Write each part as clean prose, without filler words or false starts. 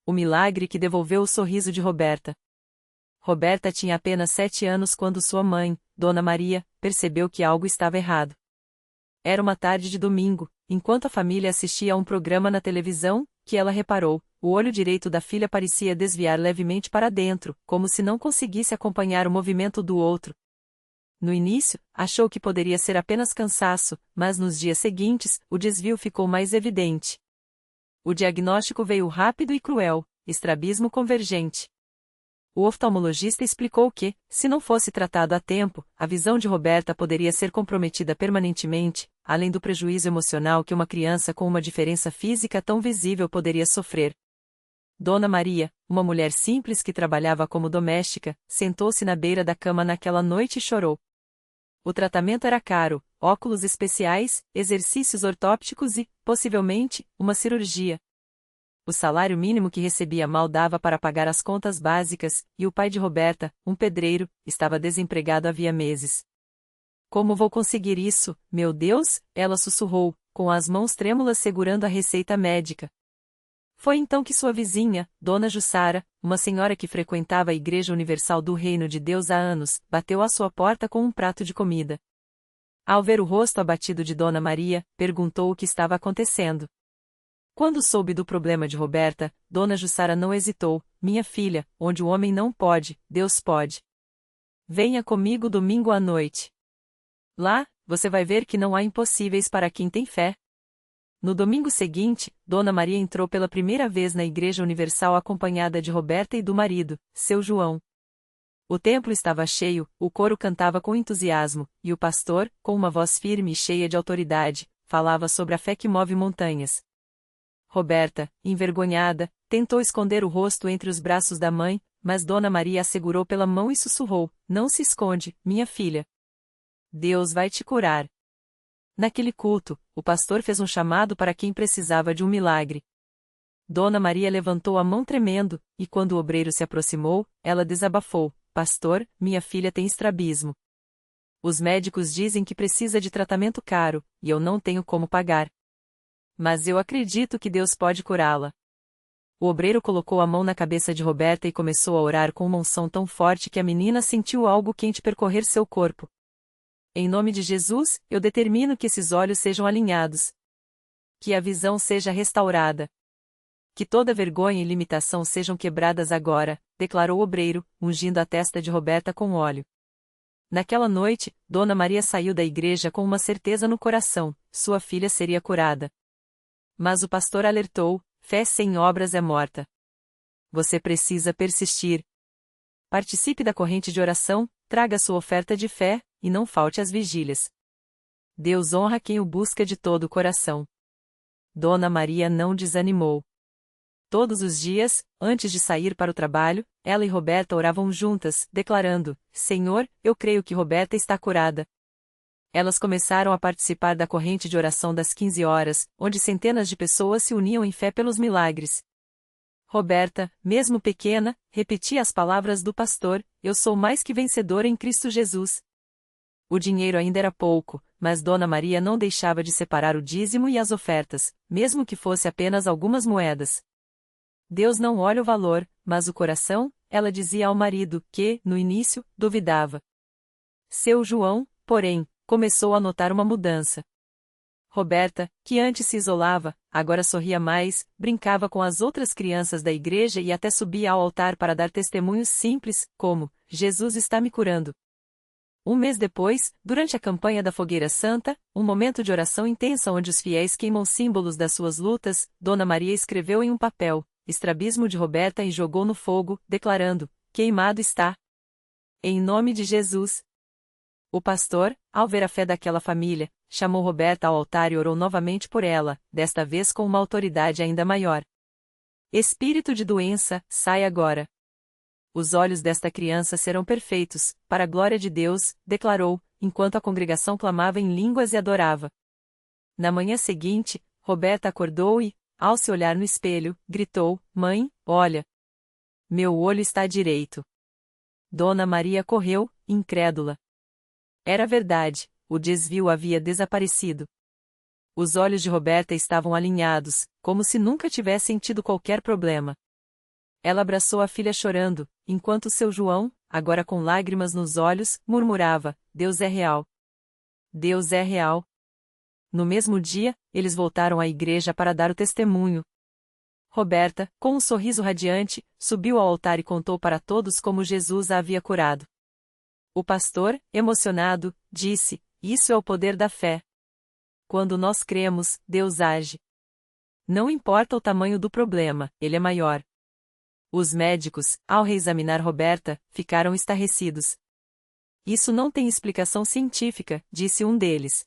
O milagre que devolveu o sorriso de Roberta. Roberta tinha apenas 7 anos quando sua mãe, Dona Maria, percebeu que algo estava errado. Era uma tarde de domingo, enquanto a família assistia a um programa na televisão, que ela reparou, o olho direito da filha parecia desviar levemente para dentro, como se não conseguisse acompanhar o movimento do outro. No início, achou que poderia ser apenas cansaço, mas nos dias seguintes, o desvio ficou mais evidente. O diagnóstico veio rápido e cruel: estrabismo convergente. O oftalmologista explicou que, se não fosse tratado a tempo, a visão de Roberta poderia ser comprometida permanentemente, além do prejuízo emocional que uma criança com uma diferença física tão visível poderia sofrer. Dona Maria, uma mulher simples que trabalhava como doméstica, sentou-se na beira da cama naquela noite e chorou. O tratamento era caro: óculos especiais, exercícios ortópticos e, possivelmente, uma cirurgia. O salário mínimo que recebia mal dava para pagar as contas básicas, e o pai de Roberta, um pedreiro, estava desempregado havia meses. Como vou conseguir isso, meu Deus? Ela sussurrou, com as mãos trêmulas segurando a receita médica. Foi então que sua vizinha, Dona Jussara, uma senhora que frequentava a Igreja Universal do Reino de Deus há anos, bateu à sua porta com um prato de comida. Ao ver o rosto abatido de Dona Maria, perguntou o que estava acontecendo. Quando soube do problema de Roberta, Dona Jussara não hesitou: minha filha, onde o homem não pode, Deus pode. Venha comigo domingo à noite. Lá, você vai ver que não há impossíveis para quem tem fé. No domingo seguinte, Dona Maria entrou pela primeira vez na Igreja Universal acompanhada de Roberta e do marido, seu João. O templo estava cheio, o coro cantava com entusiasmo, e o pastor, com uma voz firme e cheia de autoridade, falava sobre a fé que move montanhas. Roberta, envergonhada, tentou esconder o rosto entre os braços da mãe, mas Dona Maria a segurou pela mão e sussurrou: não se esconde, minha filha. Deus vai te curar. Naquele culto, o pastor fez um chamado para quem precisava de um milagre. Dona Maria levantou a mão tremendo, e quando o obreiro se aproximou, ela desabafou: pastor, minha filha tem estrabismo. Os médicos dizem que precisa de tratamento caro, e eu não tenho como pagar. Mas eu acredito que Deus pode curá-la. O obreiro colocou a mão na cabeça de Roberta e começou a orar com uma unção tão forte que a menina sentiu algo quente percorrer seu corpo. Em nome de Jesus, eu determino que esses olhos sejam alinhados. Que a visão seja restaurada. Que toda vergonha e limitação sejam quebradas agora, declarou o obreiro, ungindo a testa de Roberta com óleo. Naquela noite, Dona Maria saiu da igreja com uma certeza no coração: sua filha seria curada. Mas o pastor alertou: fé sem obras é morta. Você precisa persistir. Participe da corrente de oração, traga sua oferta de fé, e não falte às vigílias. Deus honra quem o busca de todo o coração. Dona Maria não desanimou. Todos os dias, antes de sair para o trabalho, ela e Roberta oravam juntas, declarando: Senhor, eu creio que Roberta está curada. Elas começaram a participar da corrente de oração das 15 horas, onde centenas de pessoas se uniam em fé pelos milagres. Roberta, mesmo pequena, repetia as palavras do pastor: eu sou mais que vencedora em Cristo Jesus. O dinheiro ainda era pouco, mas Dona Maria não deixava de separar o dízimo e as ofertas, mesmo que fosse apenas algumas moedas. Deus não olha o valor, mas o coração, ela dizia ao marido, que, no início, duvidava. Seu João, porém, começou a notar uma mudança. Roberta, que antes se isolava, agora sorria mais, brincava com as outras crianças da igreja e até subia ao altar para dar testemunhos simples, como: Jesus está me curando. Um mês depois, durante a campanha da Fogueira Santa, um momento de oração intensa onde os fiéis queimam símbolos das suas lutas, Dona Maria escreveu em um papel: estrabismo de Roberta e jogou no fogo, declarando: queimado está. Em nome de Jesus. O pastor, ao ver a fé daquela família, chamou Roberta ao altar e orou novamente por ela, desta vez com uma autoridade ainda maior. Espírito de doença, sai agora. Os olhos desta criança serão perfeitos, para a glória de Deus, declarou, enquanto a congregação clamava em línguas e adorava. Na manhã seguinte, Roberta acordou e, ao se olhar no espelho, gritou: Mãe, olha! Meu olho está direito. Dona Maria correu, incrédula. Era verdade, o desvio havia desaparecido. Os olhos de Roberta estavam alinhados, como se nunca tivessem tido qualquer problema. Ela abraçou a filha chorando, enquanto seu João, agora com lágrimas nos olhos, murmurava: Deus é real. Deus é real. No mesmo dia, eles voltaram à igreja para dar o testemunho. Roberta, com um sorriso radiante, subiu ao altar e contou para todos como Jesus a havia curado. O pastor, emocionado, disse: Isso é o poder da fé. Quando nós cremos, Deus age. Não importa o tamanho do problema, ele é maior. Os médicos, ao reexaminar Roberta, ficaram estarrecidos. Isso não tem explicação científica, disse um deles.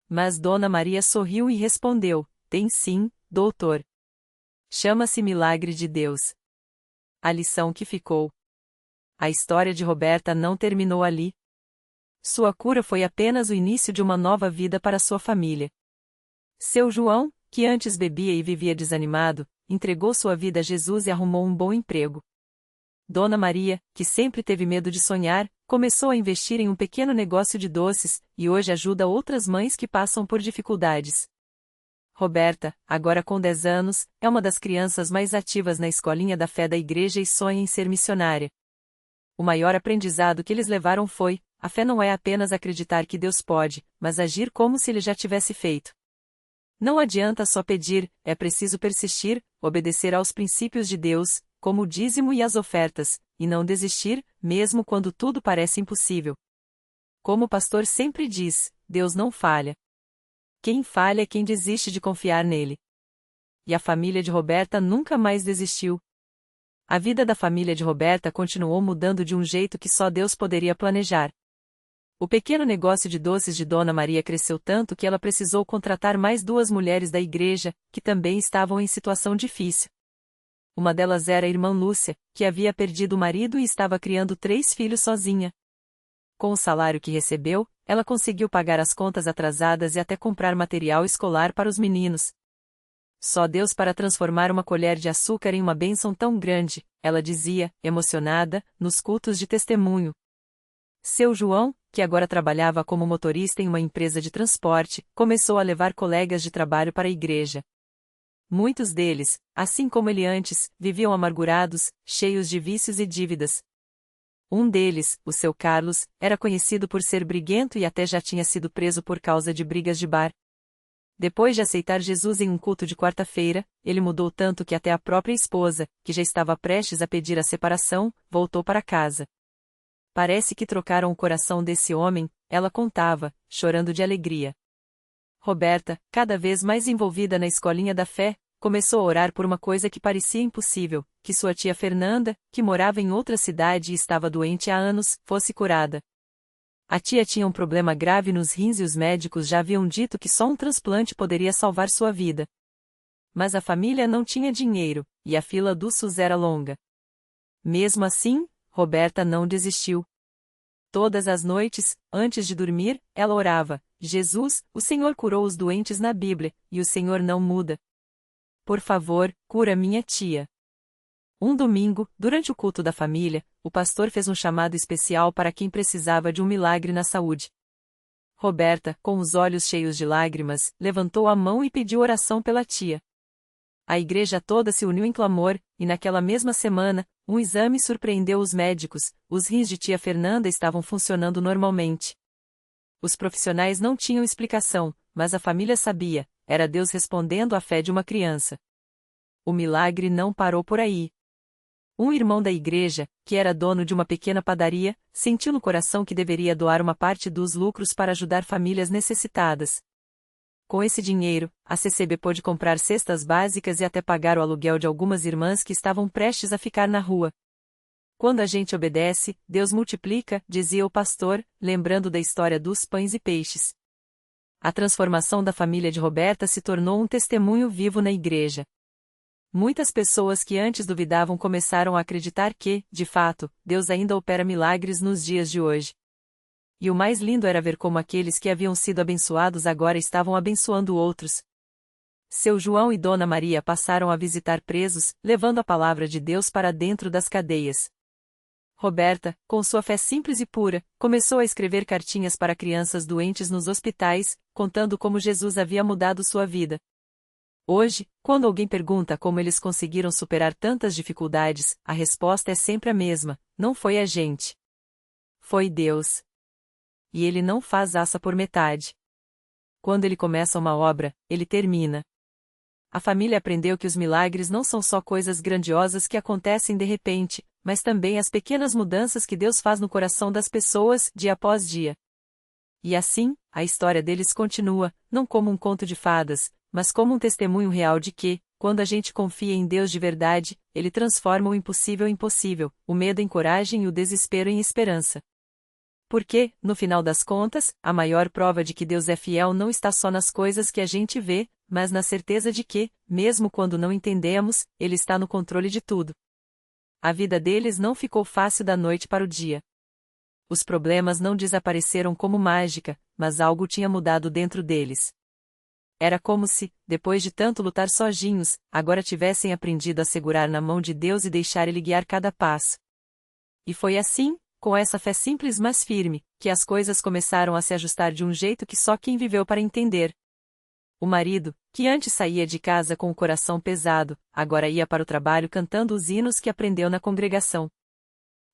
Mas Dona Maria sorriu e respondeu: Tem sim, doutor. Chama-se milagre de Deus. A lição que ficou. A história de Roberta não terminou ali. Sua cura foi apenas o início de uma nova vida para sua família. Seu João, que antes bebia e vivia desanimado, entregou sua vida a Jesus e arrumou um bom emprego. Dona Maria, que sempre teve medo de sonhar, começou a investir em um pequeno negócio de doces, e hoje ajuda outras mães que passam por dificuldades. Roberta, agora com 10 anos, é uma das crianças mais ativas na escolinha da fé da igreja e sonha em ser missionária. O maior aprendizado que eles levaram foi: a fé não é apenas acreditar que Deus pode, mas agir como se ele já tivesse feito. Não adianta só pedir, é preciso persistir, obedecer aos princípios de Deus, como o dízimo e as ofertas, e não desistir, mesmo quando tudo parece impossível. Como o pastor sempre diz, Deus não falha. Quem falha é quem desiste de confiar nele. E a família de Roberta nunca mais desistiu. A vida da família de Roberta continuou mudando de um jeito que só Deus poderia planejar. O pequeno negócio de doces de Dona Maria cresceu tanto que ela precisou contratar mais 2 mulheres da igreja, que também estavam em situação difícil. Uma delas era a irmã Lúcia, que havia perdido o marido e estava criando 3 filhos sozinha. Com o salário que recebeu, ela conseguiu pagar as contas atrasadas e até comprar material escolar para os meninos. Só Deus para transformar uma colher de açúcar em uma bênção tão grande, ela dizia, emocionada, nos cultos de testemunho. Seu João, que agora trabalhava como motorista em uma empresa de transporte, começou a levar colegas de trabalho para a igreja. Muitos deles, assim como ele antes, viviam amargurados, cheios de vícios e dívidas. Um deles, o seu Carlos, era conhecido por ser briguento e até já tinha sido preso por causa de brigas de bar. Depois de aceitar Jesus em um culto de quarta-feira, ele mudou tanto que até a própria esposa, que já estava prestes a pedir a separação, voltou para casa. Parece que trocaram o coração desse homem, ela contava, chorando de alegria. Roberta, cada vez mais envolvida na escolinha da fé, começou a orar por uma coisa que parecia impossível, que sua tia Fernanda, que morava em outra cidade e estava doente há anos, fosse curada. A tia tinha um problema grave nos rins e os médicos já haviam dito que só um transplante poderia salvar sua vida. Mas a família não tinha dinheiro, e a fila do SUS era longa. Mesmo assim, Roberta não desistiu. Todas as noites, antes de dormir, ela orava: Jesus, o Senhor curou os doentes na Bíblia, e o Senhor não muda. Por favor, cura minha tia. Um domingo, durante o culto da família, o pastor fez um chamado especial para quem precisava de um milagre na saúde. Roberta, com os olhos cheios de lágrimas, levantou a mão e pediu oração pela tia. A igreja toda se uniu em clamor, e naquela mesma semana, um exame surpreendeu os médicos: os rins de tia Fernanda estavam funcionando normalmente. Os profissionais não tinham explicação, mas a família sabia, era Deus respondendo à fé de uma criança. O milagre não parou por aí. Um irmão da igreja, que era dono de uma pequena padaria, sentiu no coração que deveria doar uma parte dos lucros para ajudar famílias necessitadas. Com esse dinheiro, a CCB pôde comprar cestas básicas e até pagar o aluguel de algumas irmãs que estavam prestes a ficar na rua. Quando a gente obedece, Deus multiplica, dizia o pastor, lembrando da história dos pães e peixes. A transformação da família de Roberta se tornou um testemunho vivo na igreja. Muitas pessoas que antes duvidavam começaram a acreditar que, de fato, Deus ainda opera milagres nos dias de hoje. E o mais lindo era ver como aqueles que haviam sido abençoados agora estavam abençoando outros. Seu João e Dona Maria passaram a visitar presos, levando a palavra de Deus para dentro das cadeias. Roberta, com sua fé simples e pura, começou a escrever cartinhas para crianças doentes nos hospitais, contando como Jesus havia mudado sua vida. Hoje, quando alguém pergunta como eles conseguiram superar tantas dificuldades, a resposta é sempre a mesma: não foi a gente. Foi Deus. E Ele não faz assa por metade. Quando Ele começa uma obra, Ele termina. A família aprendeu que os milagres não são só coisas grandiosas que acontecem de repente, mas também as pequenas mudanças que Deus faz no coração das pessoas, dia após dia. E assim, a história deles continua, não como um conto de fadas, mas como um testemunho real de que, quando a gente confia em Deus de verdade, Ele transforma o impossível em possível, o medo em coragem e o desespero em esperança. Porque, no final das contas, a maior prova de que Deus é fiel não está só nas coisas que a gente vê, mas na certeza de que, mesmo quando não entendemos, Ele está no controle de tudo. A vida deles não ficou fácil da noite para o dia. Os problemas não desapareceram como mágica, mas algo tinha mudado dentro deles. Era como se, depois de tanto lutar sozinhos, agora tivessem aprendido a segurar na mão de Deus e deixar Ele guiar cada passo. E foi assim, com essa fé simples mas firme, que as coisas começaram a se ajustar de um jeito que só quem viveu para entender. O marido, que antes saía de casa com o coração pesado, agora ia para o trabalho cantando os hinos que aprendeu na congregação.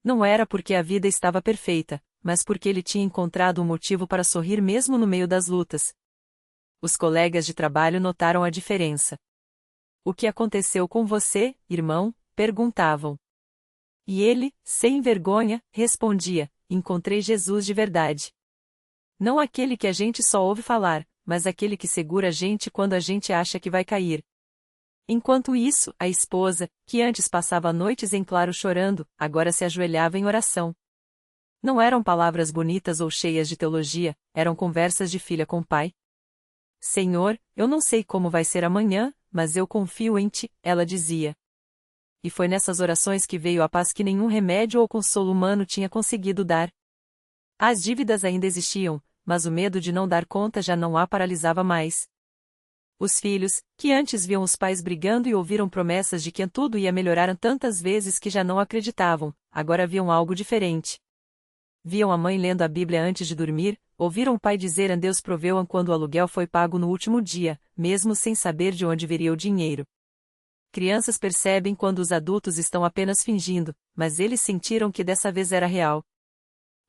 Não era porque a vida estava perfeita, mas porque ele tinha encontrado um motivo para sorrir mesmo no meio das lutas. Os colegas de trabalho notaram a diferença. "O que aconteceu com você, irmão?" perguntavam. E ele, sem vergonha, respondia: "Encontrei Jesus de verdade. Não aquele que a gente só ouve falar, mas aquele que segura a gente quando a gente acha que vai cair." Enquanto isso, a esposa, que antes passava noites em claro chorando, agora se ajoelhava em oração. Não eram palavras bonitas ou cheias de teologia, eram conversas de filha com pai. "Senhor, eu não sei como vai ser amanhã, mas eu confio em Ti", ela dizia. E foi nessas orações que veio a paz que nenhum remédio ou consolo humano tinha conseguido dar. As dívidas ainda existiam, mas o medo de não dar conta já não a paralisava mais. Os filhos, que antes viam os pais brigando e ouviram promessas de que tudo ia melhorar tantas vezes que já não acreditavam, agora viam algo diferente. Viam a mãe lendo a Bíblia antes de dormir, ouviram o pai dizer Deus proveu quando o aluguel foi pago no último dia, mesmo sem saber de onde viria o dinheiro. Crianças percebem quando os adultos estão apenas fingindo, mas eles sentiram que dessa vez era real.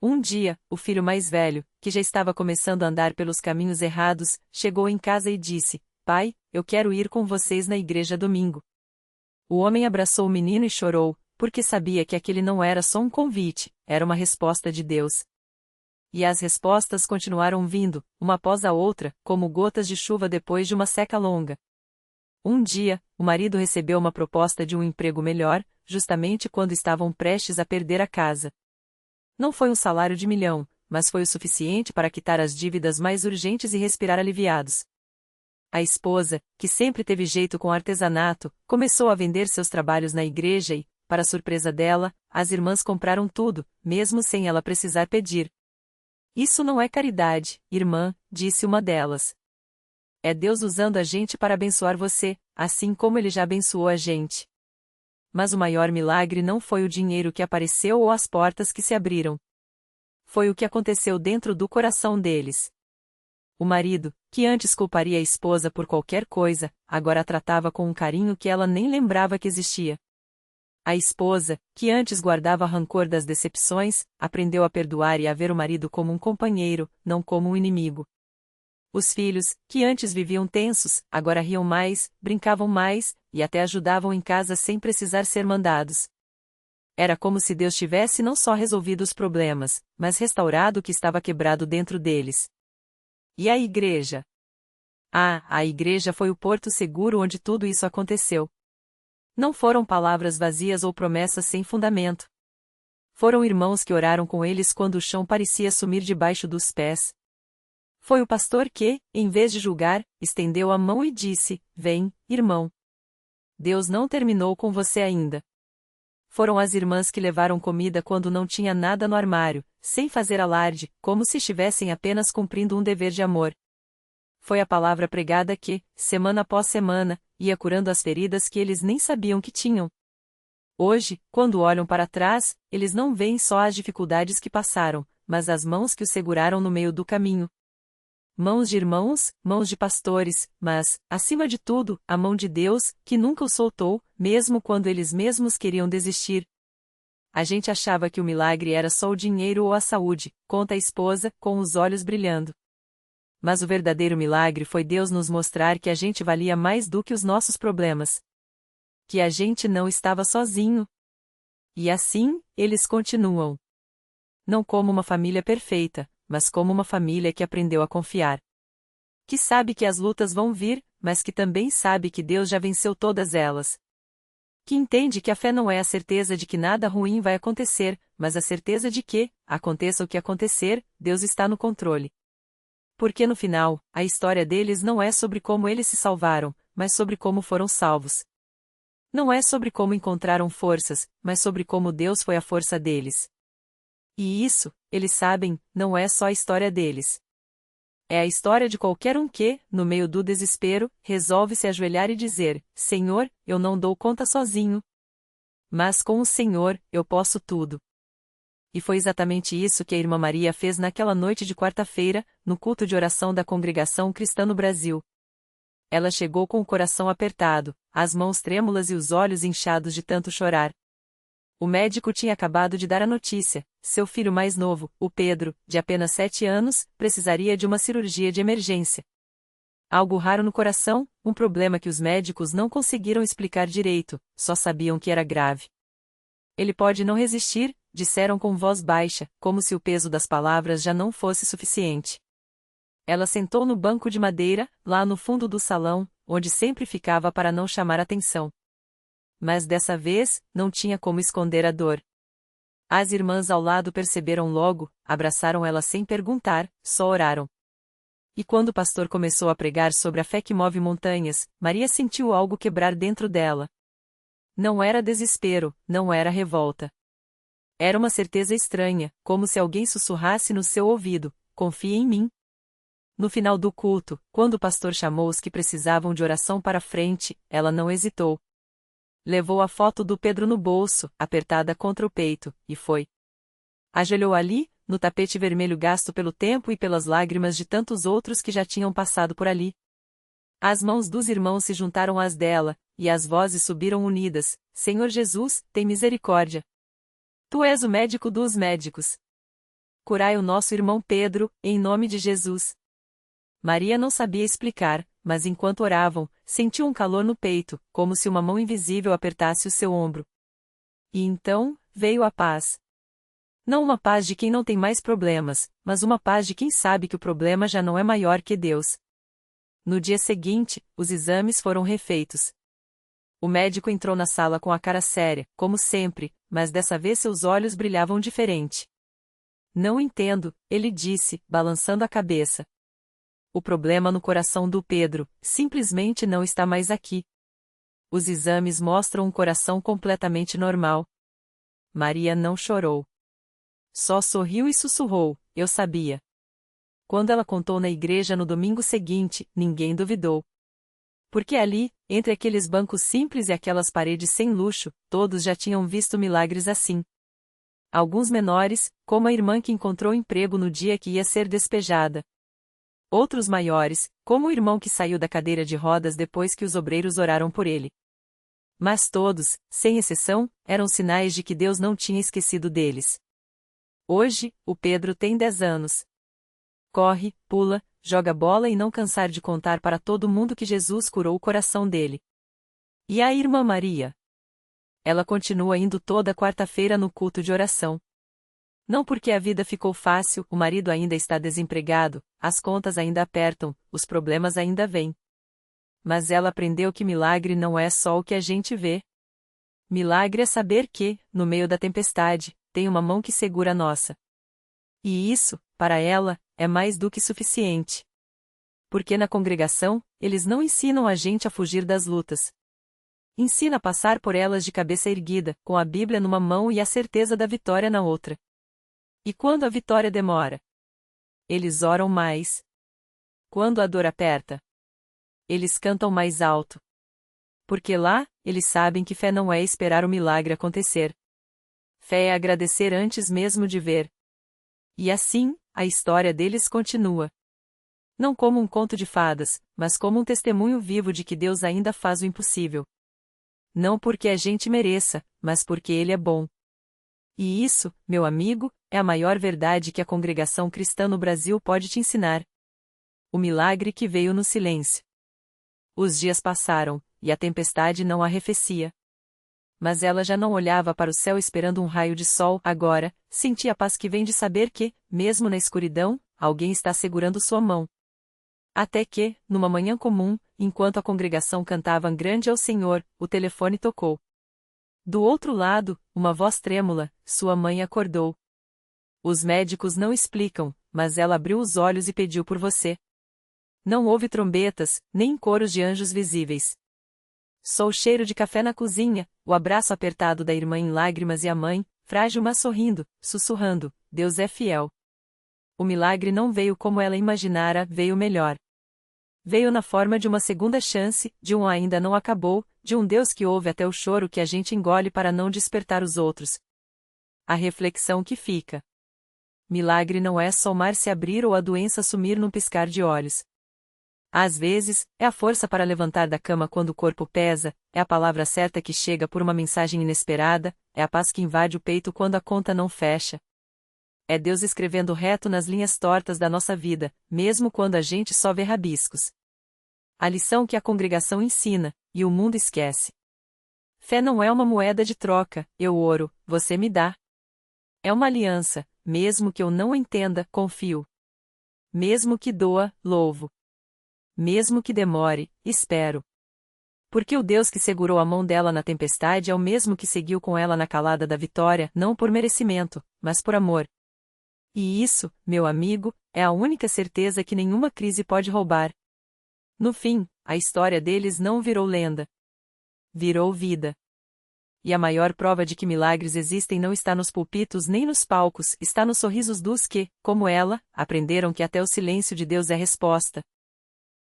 Um dia, o filho mais velho, que já estava começando a andar pelos caminhos errados, chegou em casa e disse: "Pai, eu quero ir com vocês na igreja domingo." O homem abraçou o menino e chorou, porque sabia que aquele não era só um convite, era uma resposta de Deus. E as respostas continuaram vindo, uma após a outra, como gotas de chuva depois de uma seca longa. Um dia, o marido recebeu uma proposta de um emprego melhor, justamente quando estavam prestes a perder a casa. Não foi um salário de 1 milhão, mas foi o suficiente para quitar as dívidas mais urgentes e respirar aliviados. A esposa, que sempre teve jeito com artesanato, começou a vender seus trabalhos na igreja e, para surpresa dela, as irmãs compraram tudo, mesmo sem ela precisar pedir. "Isso não é caridade, irmã", disse uma delas. "É Deus usando a gente para abençoar você, assim como Ele já abençoou a gente." Mas o maior milagre não foi o dinheiro que apareceu ou as portas que se abriram. Foi o que aconteceu dentro do coração deles. O marido, que antes culparia a esposa por qualquer coisa, agora a tratava com um carinho que ela nem lembrava que existia. A esposa, que antes guardava rancor das decepções, aprendeu a perdoar e a ver o marido como um companheiro, não como um inimigo. Os filhos, que antes viviam tensos, agora riam mais, brincavam mais, e até ajudavam em casa sem precisar ser mandados. Era como se Deus tivesse não só resolvido os problemas, mas restaurado o que estava quebrado dentro deles. E a igreja? A igreja foi o porto seguro onde tudo isso aconteceu. Não foram palavras vazias ou promessas sem fundamento. Foram irmãos que oraram com eles quando o chão parecia sumir debaixo dos pés. Foi o pastor que, em vez de julgar, estendeu a mão e disse: "Vem, irmão. Deus não terminou com você ainda." Foram as irmãs que levaram comida quando não tinha nada no armário, sem fazer alarde, como se estivessem apenas cumprindo um dever de amor. Foi a palavra pregada que, semana após semana, ia curando as feridas que eles nem sabiam que tinham. Hoje, quando olham para trás, eles não veem só as dificuldades que passaram, mas as mãos que os seguraram no meio do caminho. mãos de irmãos, mãos de pastores, mas, acima de tudo, a mão de Deus, que nunca o soltou, mesmo quando eles mesmos queriam desistir. A gente achava que o milagre era só o dinheiro ou a saúde, conta a esposa, com os olhos brilhando. Mas o verdadeiro milagre foi Deus nos mostrar que a gente valia mais do que os nossos problemas. Que a gente não estava sozinho. E assim, eles continuam. Não como uma família perfeita, mas como uma família que aprendeu a confiar. Que sabe que as lutas vão vir, mas que também sabe que Deus já venceu todas elas. Que entende que a fé não é a certeza de que nada ruim vai acontecer, mas a certeza de que, aconteça o que acontecer, Deus está no controle. Porque no final, a história deles não é sobre como eles se salvaram, mas sobre como foram salvos. Não é sobre como encontraram forças, mas sobre como Deus foi a força deles. E isso, eles sabem, não é só a história deles. É a história de qualquer um que, no meio do desespero, resolve se ajoelhar e dizer: Senhor, eu não dou conta sozinho. Mas com o Senhor, eu posso tudo. E foi exatamente isso que a irmã Maria fez naquela noite de quarta-feira, no culto de oração da Congregação Cristã no Brasil. Ela chegou com o coração apertado, as mãos trêmulas e os olhos inchados de tanto chorar. O médico tinha acabado de dar a notícia: seu filho mais novo, o Pedro, de apenas 7 anos, precisaria de uma cirurgia de emergência. Algo raro no coração, um problema que os médicos não conseguiram explicar direito, só sabiam que era grave. Ele pode não resistir, disseram com voz baixa, como se o peso das palavras já não fosse suficiente. Ela sentou no banco de madeira, lá no fundo do salão, onde sempre ficava para não chamar atenção. Mas dessa vez, não tinha como esconder a dor. As irmãs ao lado perceberam logo, abraçaram ela sem perguntar, só oraram. E quando o pastor começou a pregar sobre a fé que move montanhas, Maria sentiu algo quebrar dentro dela. Não era desespero, não era revolta. Era uma certeza estranha, como se alguém sussurrasse no seu ouvido: confie em mim. No final do culto, quando o pastor chamou os que precisavam de oração para frente, ela não hesitou. Levou a foto do Pedro no bolso, apertada contra o peito, e foi. Ajoelhou ali, no tapete vermelho gasto pelo tempo e pelas lágrimas de tantos outros que já tinham passado por ali. As mãos dos irmãos se juntaram às dela, e as vozes subiram unidas: Senhor Jesus, tem misericórdia. Tu és o médico dos médicos. Curai o nosso irmão Pedro, em nome de Jesus. Maria não sabia explicar, mas enquanto oravam, sentiu um calor no peito, como se uma mão invisível apertasse o seu ombro. E então, veio a paz. Não uma paz de quem não tem mais problemas, mas uma paz de quem sabe que o problema já não é maior que Deus. No dia seguinte, os exames foram refeitos. O médico entrou na sala com a cara séria, como sempre, mas dessa vez seus olhos brilhavam diferente. Não entendo, ele disse, balançando a cabeça. O problema no coração do Pedro, simplesmente não está mais aqui. Os exames mostram um coração completamente normal. Maria não chorou. Só sorriu e sussurrou: eu sabia. Quando ela contou na igreja no domingo seguinte, ninguém duvidou. Porque ali, entre aqueles bancos simples e aquelas paredes sem luxo, todos já tinham visto milagres assim. Alguns menores, como a irmã que encontrou emprego no dia que ia ser despejada. Outros maiores, como o irmão que saiu da cadeira de rodas depois que os obreiros oraram por ele. Mas todos, sem exceção, eram sinais de que Deus não tinha esquecido deles. Hoje, o Pedro tem 10 anos. Corre, pula, joga bola e não cansar de contar para todo mundo que Jesus curou o coração dele. E a irmã Maria? Ela continua indo toda quarta-feira no culto de oração. Não porque a vida ficou fácil, o marido ainda está desempregado, as contas ainda apertam, os problemas ainda vêm. Mas ela aprendeu que milagre não é só o que a gente vê. Milagre é saber que, no meio da tempestade, tem uma mão que segura a nossa. E isso, para ela, é mais do que suficiente. Porque na congregação, eles não ensinam a gente a fugir das lutas. Ensina a passar por elas de cabeça erguida, com a Bíblia numa mão e a certeza da vitória na outra. E quando a vitória demora? Eles oram mais. Quando a dor aperta? Eles cantam mais alto. Porque lá, eles sabem que fé não é esperar o milagre acontecer. Fé é agradecer antes mesmo de ver. E assim, a história deles continua. Não como um conto de fadas, mas como um testemunho vivo de que Deus ainda faz o impossível. Não porque a gente mereça, mas porque Ele é bom. E isso, meu amigo, é a maior verdade que a congregação cristã no Brasil pode te ensinar. O milagre que veio no silêncio. Os dias passaram, e a tempestade não arrefecia. Mas ela já não olhava para o céu esperando um raio de sol, agora, sentia a paz que vem de saber que, mesmo na escuridão, alguém está segurando sua mão. Até que, numa manhã comum, enquanto a congregação cantava Grande é o Senhor, o telefone tocou. Do outro lado, uma voz trêmula, sua mãe acordou. Os médicos não explicam, mas ela abriu os olhos e pediu por você. Não houve trombetas, nem coros de anjos visíveis. Só o cheiro de café na cozinha, o abraço apertado da irmã em lágrimas e a mãe, frágil mas sorrindo, sussurrando, Deus é fiel. O milagre não veio como ela imaginara, veio melhor. Veio na forma de uma segunda chance, de um ainda não acabou, de um Deus que ouve até o choro que a gente engole para não despertar os outros. A reflexão que fica. Milagre não é só o mar se abrir ou a doença sumir num piscar de olhos. Às vezes, é a força para levantar da cama quando o corpo pesa, é a palavra certa que chega por uma mensagem inesperada, é a paz que invade o peito quando a conta não fecha. É Deus escrevendo reto nas linhas tortas da nossa vida, mesmo quando a gente só vê rabiscos. A lição que a congregação ensina, e o mundo esquece. Fé não é uma moeda de troca, eu ouro, você me dá. É uma aliança, mesmo que eu não entenda, confio. Mesmo que doa, louvo. Mesmo que demore, espero. Porque o Deus que segurou a mão dela na tempestade é o mesmo que seguiu com ela na calada da vitória, não por merecimento, mas por amor. E isso, meu amigo, é a única certeza que nenhuma crise pode roubar. No fim, a história deles não virou lenda. Virou vida. E a maior prova de que milagres existem não está nos púlpitos nem nos palcos, está nos sorrisos dos que, como ela, aprenderam que até o silêncio de Deus é resposta.